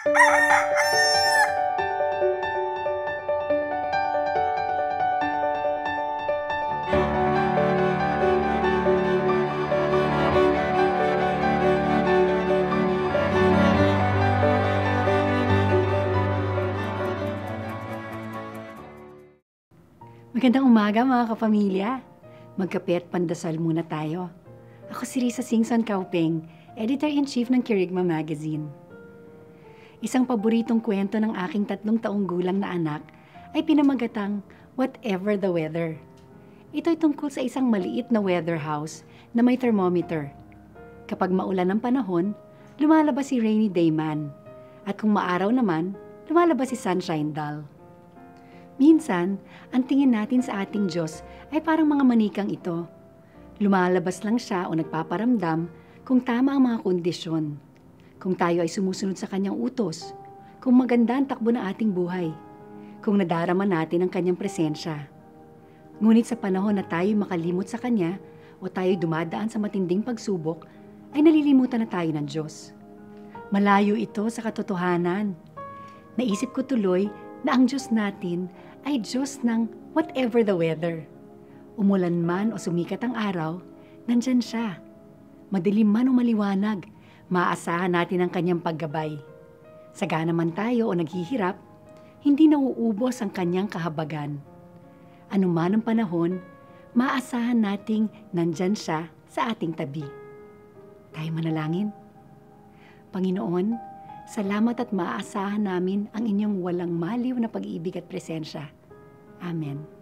Magandang umaga mga kapamilya. Magkape at pandasal muna tayo. Ako si Risa Singson Kaupeng, Editor-in-Chief ng Kirigma Magazine. Isang paboritong kwento ng aking 3 taong gulang na anak ay pinamagatang Whatever the Weather. Ito'y tungkol sa isang maliit na weather house na may thermometer. Kapag maulan ang panahon, lumalabas si Rainy Day Man. At kung maaraw naman, lumalabas si Sunshine Doll. Minsan, ang tingin natin sa ating Diyos ay parang mga manikang ito. Lumalabas lang siya o nagpaparamdam kung tama ang mga kondisyon. Kung tayo ay sumusunod sa kanyang utos. Kung maganda ang takbo ng ating buhay. Kung nadarama natin ang kanyang presensya. Ngunit sa panahon na tayo makalimot sa kanya o tayo dumadaan sa matinding pagsubok, ay nalilimutan na tayo ng Diyos. Malayo ito sa katotohanan. Naisip ko tuloy na ang Diyos natin ay Diyos ng whatever the weather. Umulan man o sumikat ang araw, nandyan siya. Madilim man o maliwanag, maaasahan natin ang kanyang paggabay. Sagana man tayo o naghihirap, hindi nauubos ang kanyang kahabagan. Ano man ang panahon, maaasahan nating nandyan siya sa ating tabi. Tayo manalangin. Panginoon, salamat at maaasahan namin ang inyong walang maliw na pag-ibig at presensya. Amen.